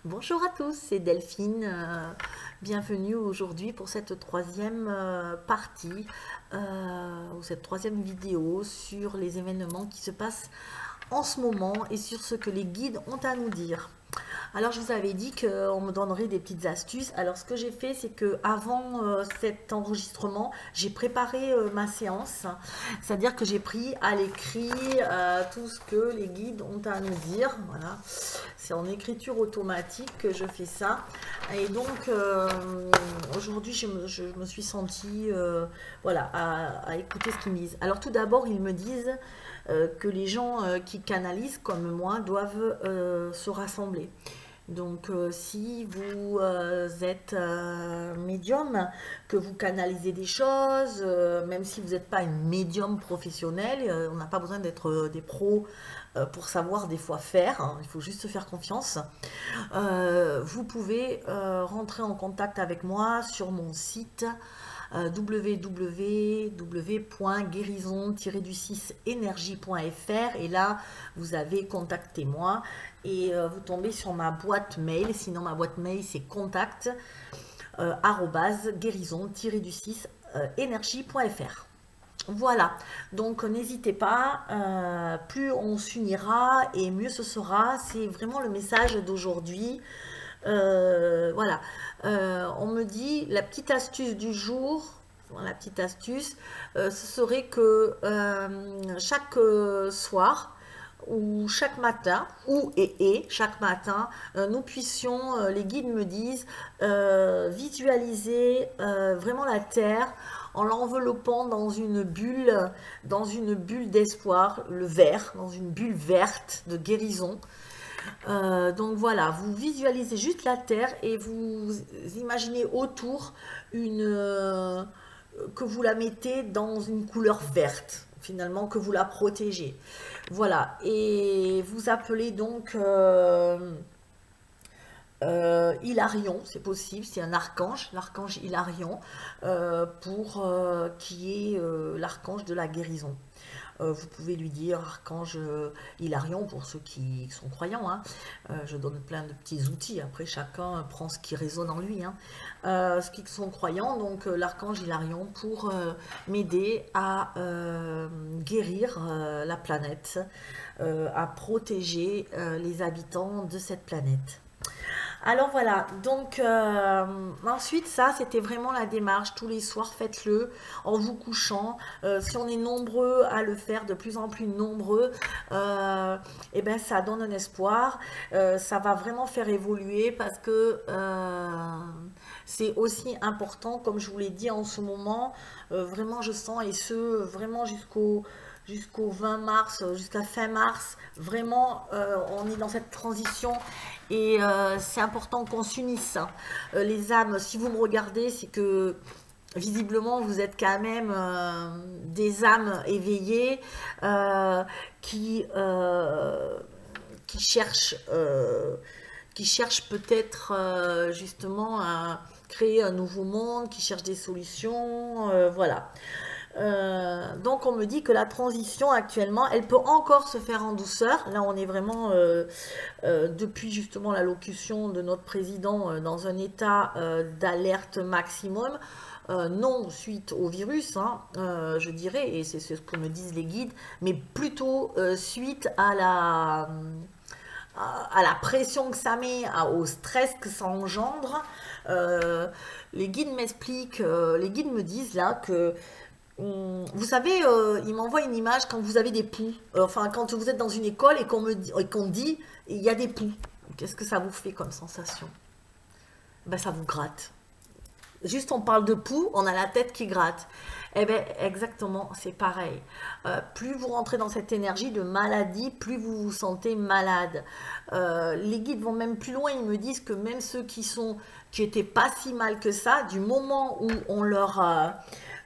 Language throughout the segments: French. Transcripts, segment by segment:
Bonjour à tous, c'est Delphine. Bienvenue aujourd'hui pour cette troisième partie ou cette troisième vidéo sur les événements qui se passent en ce moment et sur ce que les guides ont à nous dire. Alors je vous avais dit qu'on me donnerait des petites astuces. Alors ce que j'ai fait, c'est que avant cet enregistrement, j'ai préparé ma séance. C'est-à-dire que j'ai pris à l'écrit tout ce que les guides ont à nous dire. Voilà, c'est en écriture automatique que je fais ça. Et donc aujourd'hui, je me suis sentie voilà, à écouter ce qu'ils me disent. Alors tout d'abord, ils me disent que les gens qui canalisent comme moi doivent se rassembler. Donc si vous êtes médium, que vous canalisez des choses, même si vous n'êtes pas une médium professionnelle, on n'a pas besoin d'être des pros pour savoir des fois faire, hein, il faut juste se faire confiance. Vous pouvez rentrer en contact avec moi sur mon site www.guérison-du6énergie.fr et là vous avez contactez-moi et vous tombez sur ma boîte mail. Sinon ma boîte mail c'est contact guérison-du6 énergie.fr. Voilà, donc n'hésitez pas, plus on s'unira et mieux ce sera, c'est vraiment le message d'aujourd'hui. Voilà, on me dit la petite astuce du jour, la petite astuce, ce serait que chaque soir ou chaque matin, chaque matin, nous puissions, les guides me disent, visualiser vraiment la Terre en l'enveloppant dans une bulle d'espoir, le vert, dans une bulle verte de guérison. Donc voilà, vous visualisez juste la Terre et vous imaginez autour que vous la mettez dans une couleur verte, finalement, que vous la protégez. Voilà, et vous appelez donc Hilarion, c'est possible, c'est un archange, l'archange Hilarion, qui est l'archange de la guérison. Vous pouvez lui dire archange Hilarion pour ceux qui sont croyants, hein. Je donne plein de petits outils, après chacun prend ce qui résonne en lui, hein. Ceux qui sont croyants, donc l'archange Hilarion pour m'aider à guérir la planète, à protéger les habitants de cette planète. Alors voilà, donc ensuite ça c'était vraiment la démarche, tous les soirs faites-le en vous couchant. Si on est nombreux à le faire, de plus en plus nombreux, et ben ça donne un espoir, ça va vraiment faire évoluer parce que c'est aussi important, comme je vous l'ai dit en ce moment, vraiment je sens et ce vraiment jusqu'au 20 mars, jusqu'à fin mars, vraiment on est dans cette transition et c'est important qu'on s'unisse, hein. Les âmes, si vous me regardez, c'est que visiblement vous êtes quand même des âmes éveillées qui, qui cherchent peut-être justement à créer un nouveau monde, qui cherchent des solutions, voilà. Donc on me dit que la transition actuellement, elle peut encore se faire en douceur. Là on est vraiment, depuis justement l'allocution de notre président, dans un état d'alerte maximum. Non suite au virus, hein, je dirais, et c'est ce que me disent les guides, mais plutôt suite à la pression que ça met, au stress que ça engendre. Les guides m'expliquent, les guides me disent là que vous savez, il m'envoie une image quand vous avez des poux. Enfin, quand vous êtes dans une école et qu'on dit il y a des poux. Qu'est-ce que ça vous fait comme sensation? Ben, ça vous gratte. Juste on parle de poux, on a la tête qui gratte. Eh bien, exactement, c'est pareil. Plus vous rentrez dans cette énergie de maladie, plus vous vous sentez malade. Les guides vont même plus loin, ils me disent que même ceux qui étaient pas si mal que ça, du moment où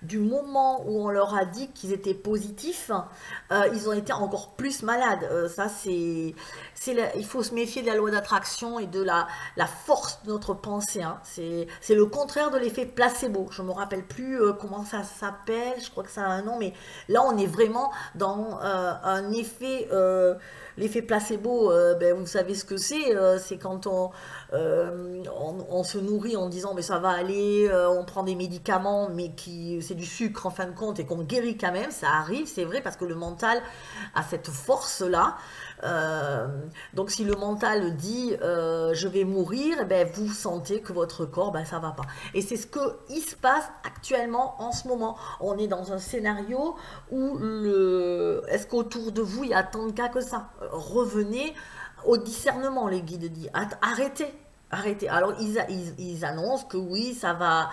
du moment où on leur a dit qu'ils étaient positifs, ils ont été encore plus malades. Ça, il faut se méfier de la loi d'attraction et de la force de notre pensée. Hein. C'est le contraire de l'effet placebo. Je ne me rappelle plus comment ça s'appelle, je crois que ça a un nom, mais là, on est vraiment dans un effet... L'effet placebo, ben, vous savez ce que c'est quand on se nourrit en disant mais ça va aller, on prend des médicaments mais qui c'est du sucre en fin de compte et qu'on guérit quand même, ça arrive, c'est vrai parce que le mental a cette force-là. Donc si le mental dit je vais mourir, eh ben, vous sentez que votre corps, ben, ça va pas. Et c'est ce qui se passe actuellement en ce moment. On est dans un scénario où est-ce qu'autour de vous il y a tant de cas que ça? Revenez au discernement, les guides disent. Arrêtez, arrêtez. Alors ils annoncent que oui, ça va.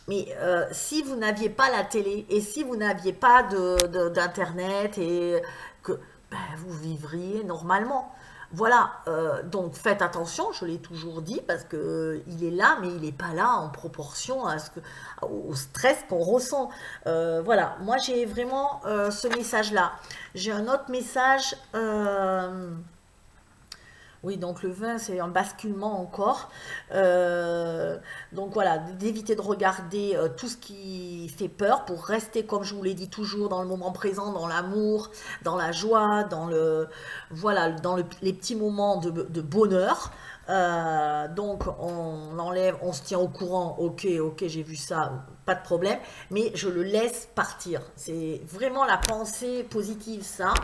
Mais si vous n'aviez pas la télé et si vous n'aviez pas d'internet et que ben, vous vivriez normalement. Voilà, donc faites attention, je l'ai toujours dit, parce que il est là, mais il n'est pas là en proportion au stress qu'on ressent. Voilà, moi j'ai vraiment ce message-là. J'ai un autre message. Oui, donc le vin, c'est un basculement encore. Donc voilà, d'éviter de regarder tout ce qui fait peur pour rester, comme je vous l'ai dit, toujours dans le moment présent, dans l'amour, dans la joie, voilà, dans les petits moments de bonheur. Donc on enlève, on se tient au courant, ok, j'ai vu ça, pas de problème, mais je le laisse partir. C'est vraiment la pensée positive, ça,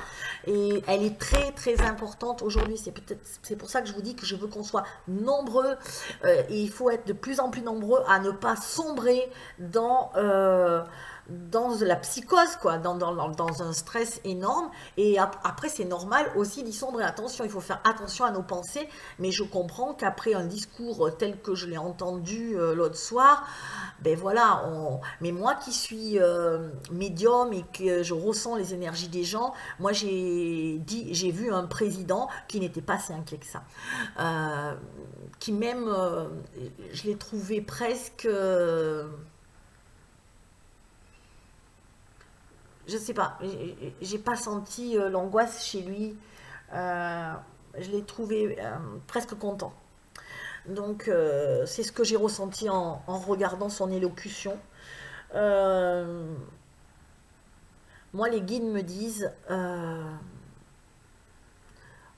et elle est très très importante aujourd'hui. C'est pour ça que je vous dis que je veux qu'on soit nombreux, et il faut être de plus en plus nombreux à ne pas sombrer dans la psychose, quoi, dans un stress énorme. Et après, c'est normal aussi d'y sombrer. Attention, il faut faire attention à nos pensées, mais je comprends qu'après un discours tel que je l'ai entendu l'autre soir, ben voilà, mais moi qui suis médium et que je ressens les énergies des gens, moi j'ai vu un président qui n'était pas si inquiet que ça. Qui même, je l'ai trouvé presque... je sais pas, j'ai pas senti l'angoisse chez lui. Je l'ai trouvé presque content. Donc c'est ce que j'ai ressenti en regardant son élocution. Moi, les guides me disent,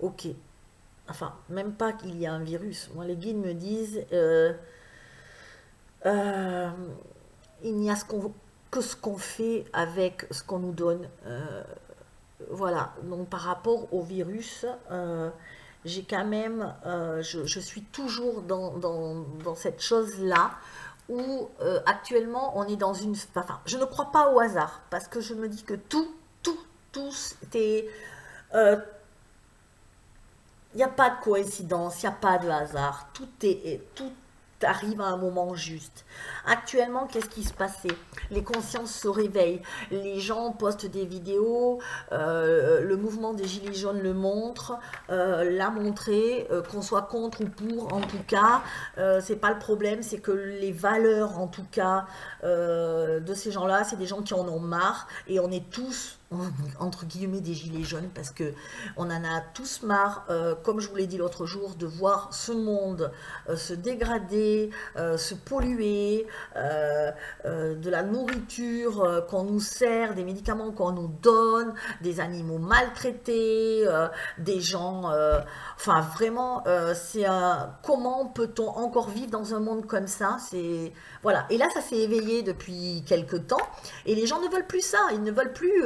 ok, enfin, même pas qu'il y a un virus. Moi, les guides me disent, il n'y a que ce qu'on fait avec ce qu'on nous donne. Voilà, donc par rapport au virus, j'ai quand même, je suis toujours dans cette chose-là où actuellement on est dans une... Enfin, je ne crois pas au hasard parce que je me dis que tout, c'est... Il n'y a pas de coïncidence, il n'y a pas de hasard, tout arrive à un moment juste. Actuellement, qu'est-ce qui se passait? Les consciences se réveillent, les gens postent des vidéos, le mouvement des Gilets jaunes le montre, l'a montré, qu'on soit contre ou pour, en tout cas, c'est pas le problème, c'est que les valeurs, en tout cas, de ces gens-là, c'est des gens qui en ont marre, et on est tous entre guillemets des gilets jaunes parce que on en a tous marre, comme je vous l'ai dit l'autre jour, de voir ce monde se dégrader, se polluer, de la nourriture qu'on nous sert, des médicaments qu'on nous donne, des animaux maltraités, des gens, enfin vraiment, c'est comment peut-on encore vivre dans un monde comme ça? C'est voilà. Et là, ça s'est éveillé depuis quelque temps, et les gens ne veulent plus ça. Ils ne veulent plus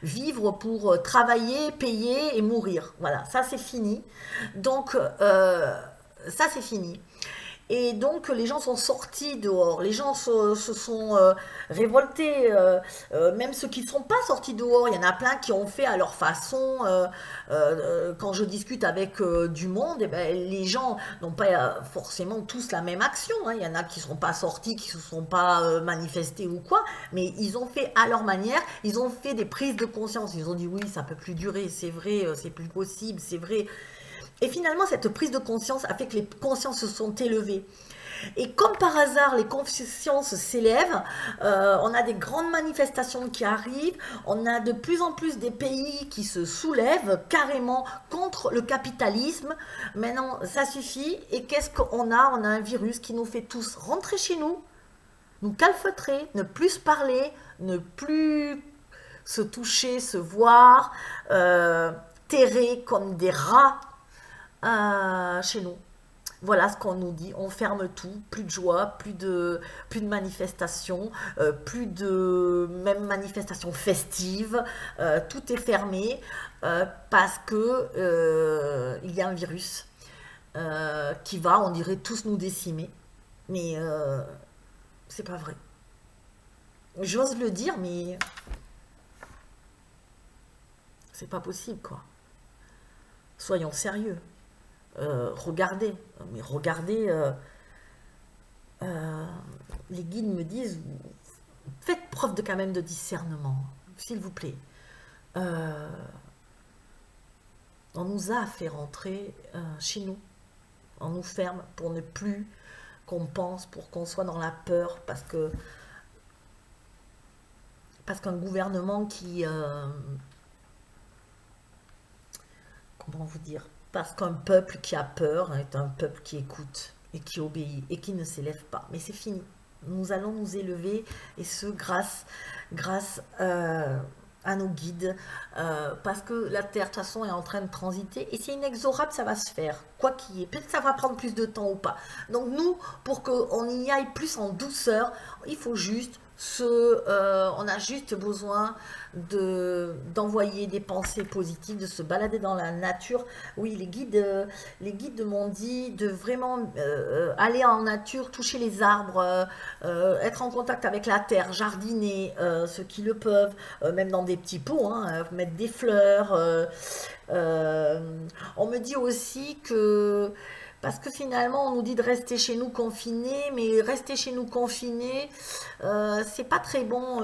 vivre pour travailler, payer et mourir. Voilà, ça c'est fini. Donc, ça c'est fini. Et donc les gens sont sortis dehors, les gens se sont révoltés, même ceux qui ne sont pas sortis dehors, il y en a plein qui ont fait à leur façon. Quand je discute avec du monde, eh ben, les gens n'ont pas forcément tous la même action, hein. Il y en a qui ne sont pas sortis, qui ne se sont pas manifestés ou quoi, mais ils ont fait à leur manière, ils ont fait des prises de conscience, ils ont dit oui, ça ne peut plus durer, c'est vrai, c'est plus possible, c'est vrai. Et finalement, cette prise de conscience a fait que les consciences se sont élevées. Et comme par hasard, les consciences s'élèvent, on a des grandes manifestations qui arrivent, on a de plus en plus des pays qui se soulèvent carrément contre le capitalisme. Maintenant, ça suffit. Et qu'est-ce qu'on a? On a un virus qui nous fait tous rentrer chez nous calfeutrer, ne plus se parler, ne plus se toucher, se voir, terrer comme des rats chez nous. Voilà ce qu'on nous dit, on ferme tout, plus de joie, plus de manifestations, plus de même manifestations festives, tout est fermé parce que il y a un virus qui va, on dirait, tous nous décimer. Mais c'est pas vrai. J'ose le dire, mais c'est pas possible, quoi. Soyons sérieux. Regardez, mais regardez, les guides me disent, faites preuve de quand même de discernement, s'il vous plaît. On nous a fait rentrer chez nous, on nous ferme pour ne plus qu'on pense, pour qu'on soit dans la peur, parce qu'un gouvernement qui, comment vous dire, parce qu'un peuple qui a peur est un peuple qui écoute et qui obéit et qui ne s'élève pas. Mais c'est fini. Nous allons nous élever, et ce grâce à nos guides, parce que la Terre, de toute façon, est en train de transiter, et c'est inexorable, ça va se faire, quoi qu'il y ait. Peut-être que ça va prendre plus de temps ou pas. Donc nous, pour qu'on y aille plus en douceur, il faut juste on a juste besoin d'envoyer des pensées positives, de se balader dans la nature. Oui, les guides m'ont dit de vraiment aller en nature, toucher les arbres, être en contact avec la terre, jardiner, ceux qui le peuvent, même dans des petits pots, hein, mettre des fleurs. On me dit aussi que parce que finalement, on nous dit de rester chez nous confinés, mais rester chez nous confinés, c'est pas très bon.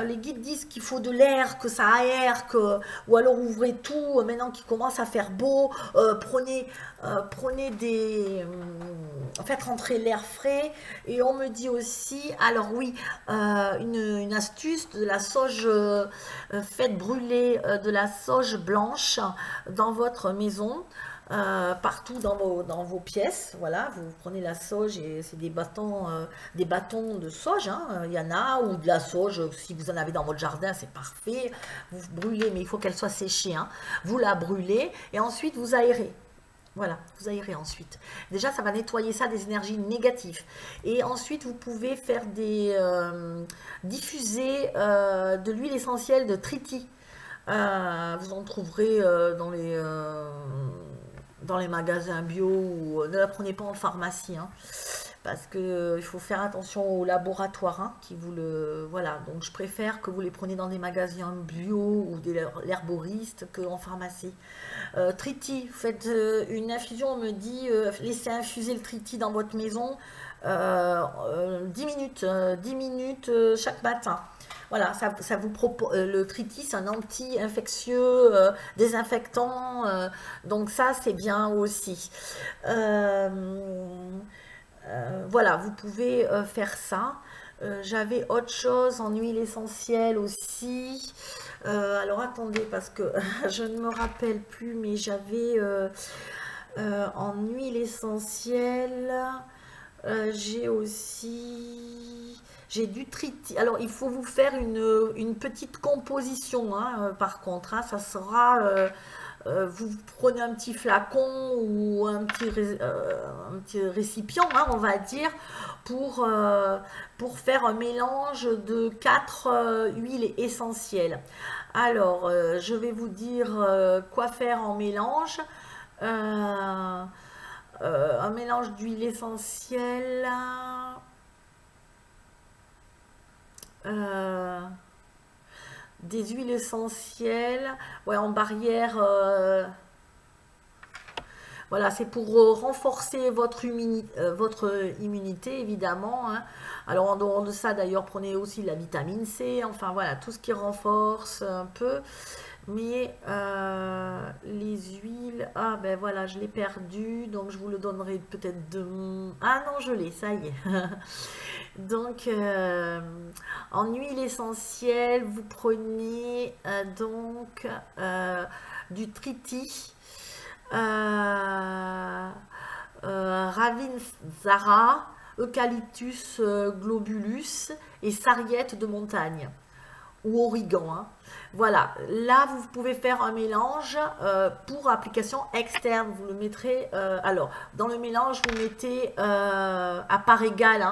Les guides disent qu'il faut de l'air, que ça aère, ou alors ouvrez tout, maintenant qu'il commence à faire beau, prenez faites rentrer l'air frais. Et on me dit aussi, alors oui, une astuce, de la sauge, faites brûler de la sauge blanche dans votre maison. Partout dans vos pièces, voilà, vous prenez la sauge, et c'est des bâtons de sauge, hein, il y en a, ou de la sauge, si vous en avez dans votre jardin, c'est parfait, vous brûlez, mais il faut qu'elle soit séchée, hein. Vous la brûlez, et ensuite vous aérez. Voilà, vous aérez ensuite. Déjà, ça va nettoyer ça des énergies négatives. Et ensuite, vous pouvez faire diffuser de l'huile essentielle de Triti. Vous en trouverez dans les magasins bio, ou ne la prenez pas en pharmacie, hein, parce que il faut faire attention au laboratoire, hein, qui vous le... Voilà, donc je préfère que vous les preniez dans des magasins bio ou des l'herboriste qu'en pharmacie. Triti, faites une infusion, on me dit, laissez infuser le triti dans votre maison 10 minutes chaque matin. Voilà, ça vous propose, le triti, c'est un anti-infectieux, désinfectant, donc ça c'est bien aussi. Voilà, vous pouvez faire ça. J'avais autre chose en huile essentielle aussi. Alors attendez, parce que je ne me rappelle plus, mais j'avais en huile essentielle, j'ai du triti. Alors, il faut vous faire une petite composition, hein, par contre, hein, ça sera... vous prenez un petit flacon ou un petit récipient, hein, on va dire, pour faire un mélange de 4 huiles essentielles. Alors, je vais vous dire quoi faire en mélange. Un mélange d'huile essentielle. Des huiles essentielles, ouais, en barrière, Voilà, c'est pour renforcer votre immunité, évidemment, hein. Alors, en dehors de ça, d'ailleurs, prenez aussi la vitamine C. Enfin, voilà, tout ce qui renforce un peu. Mais les huiles, ah ben voilà, je l'ai perdu, donc je vous le donnerai peut-être de... Ah non, je l'ai, ça y est. Donc, en huile essentielle, vous prenez donc du triti, Ravintsara, Eucalyptus globulus et sarriette de montagne ou origan, hein. Voilà, là vous pouvez faire un mélange pour application externe. Vous le mettrez, alors dans le mélange vous mettez à part égale,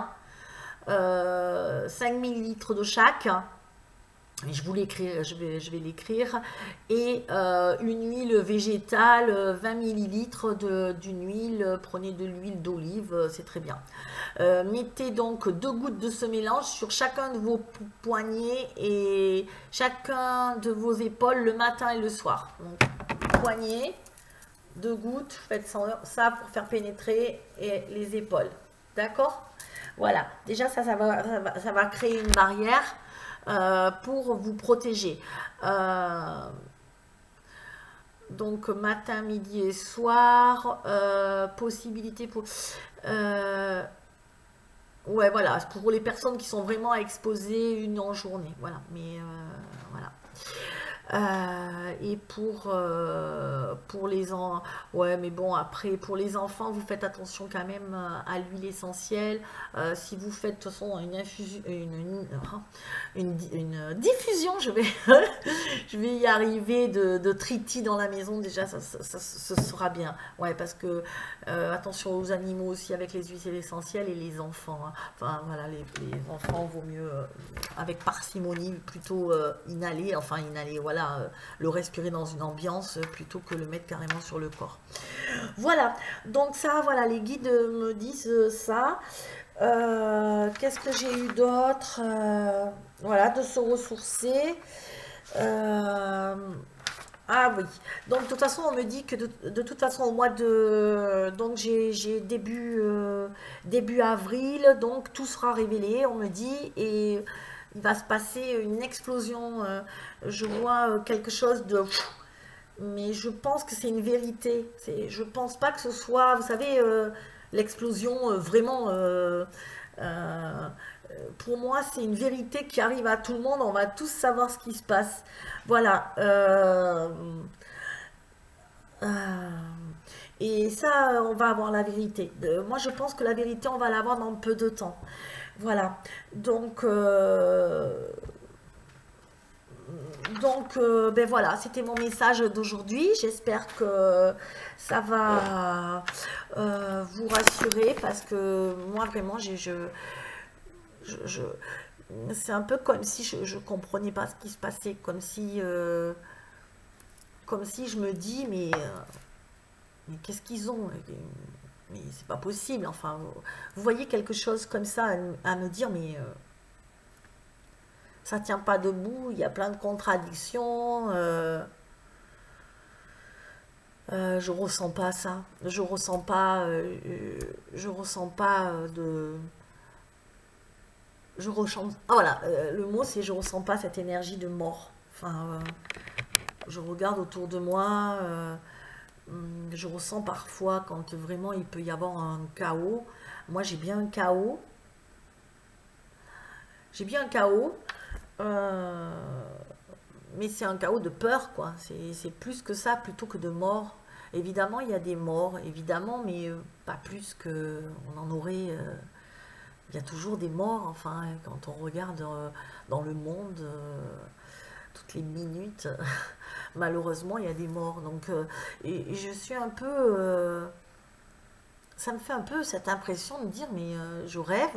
hein, 5 millilitres de chaque. Je vous l'écrire, je vais l'écrire. Et une huile végétale, 20 millilitres d'une huile, prenez de l'huile d'olive, c'est très bien. Mettez donc 2 gouttes de ce mélange sur chacun de vos poignets et chacun de vos épaules le matin et le soir. Donc, poignets, 2 gouttes, faites ça pour faire pénétrer les épaules. D'accord? Voilà, déjà ça va créer une barrière pour vous protéger. Donc matin, midi et soir, possibilité pour... ouais, voilà, pour les personnes qui sont vraiment exposées une en journée. Voilà, mais voilà. Et pour les enfants, ouais, mais bon, après, pour les enfants, vous faites attention quand même à l'huile essentielle. Si vous faites, de toute façon, une infusion, une diffusion, je vais y arriver, de triti dans la maison, déjà, ça sera bien. Ouais, parce que, attention aux animaux aussi avec les huiles essentielles et les enfants, hein. Enfin, voilà, les enfants, vaut mieux, avec parcimonie, plutôt inhaler, voilà, le respirer dans une ambiance plutôt que le mettre carrément sur le corps. Voilà, donc ça, voilà, les guides me disent ça. Qu'est-ce que j'ai eu d'autre? Voilà, de se ressourcer. Ah oui, donc de toute façon on me dit que de toute façon au mois de... Donc j'ai début avril, donc tout sera révélé, on me dit, et il va se passer une explosion, je vois quelque chose de... Mais je pense que c'est une vérité, je pense pas que ce soit, vous savez, l'explosion vraiment... pour moi, c'est une vérité qui arrive à tout le monde. On va tous savoir ce qui se passe. Voilà. Et ça, on va avoir la vérité. Moi, je pense que la vérité, on va l'avoir dans peu de temps. Voilà. Donc, ben voilà, c'était mon message d'aujourd'hui. J'espère que ça va vous rassurer parce que moi, vraiment, c'est un peu comme si je comprenais pas ce qui se passait, comme si je me dis, mais qu'est-ce qu'ils ont? Mais c'est pas possible, enfin, vous voyez quelque chose comme ça à me dire, mais ça tient pas debout, il y a plein de contradictions, je ressens pas ça, je ressens pas de... Je ressens, ah voilà, le mot c'est je ressens pas cette énergie de mort. Enfin, je regarde autour de moi, je ressens parfois quand vraiment il peut y avoir un chaos. Moi j'ai bien un chaos. J'ai bien un chaos, mais c'est un chaos de peur, quoi. C'est plus que ça, plutôt que de mort. Évidemment, il y a des morts, évidemment, mais pas plus que on en aurait. Il y a toujours des morts, enfin, quand on regarde dans le monde, toutes les minutes, malheureusement, il y a des morts. Donc, et je suis un peu... ça me fait un peu cette impression de dire, mais je rêve,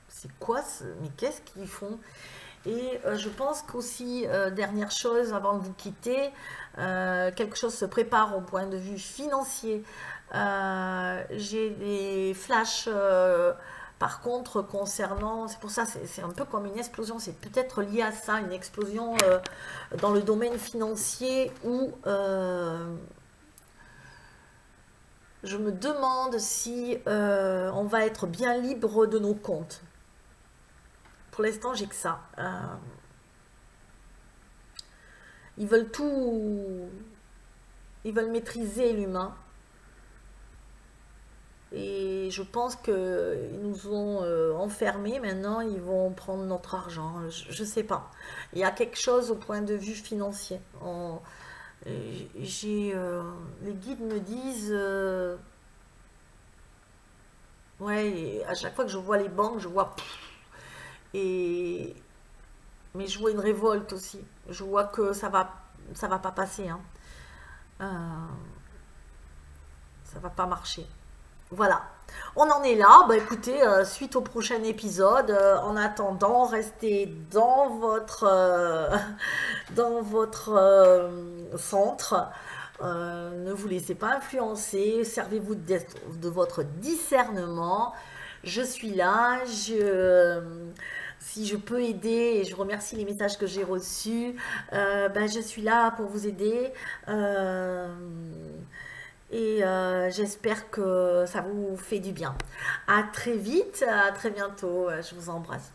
c'est quoi, mais qu'est-ce qu'ils font? Et je pense qu'aussi, dernière chose, avant de vous quitter, quelque chose se prépare au point de vue financier. J'ai des flashs... par contre, concernant, c'est pour ça, c'est un peu comme une explosion, c'est peut-être lié à ça, une explosion dans le domaine financier où je me demande si on va être bien libre de nos comptes. Pour l'instant, j'ai que ça. Ils veulent tout... Ils veulent maîtriser l'humain. Et je pense qu'ils nous ont enfermés. Maintenant, ils vont prendre notre argent. Je ne sais pas. Il y a quelque chose au point de vue financier. Les guides me disent... ouais, et à chaque fois que je vois les banques, je vois... Et, mais je vois une révolte aussi. Je vois que ça va pas passer. Hein. Euh, ça va pas marcher. Voilà. On en est là. Bah écoutez, suite au prochain épisode. En attendant, restez dans votre centre. Ne vous laissez pas influencer. Servez-vous de votre discernement. Je suis là. Si je peux aider, et je remercie les messages que j'ai reçus, ben, je suis là pour vous aider. J'espère que ça vous fait du bien. À très vite, à très bientôt. Je vous embrasse.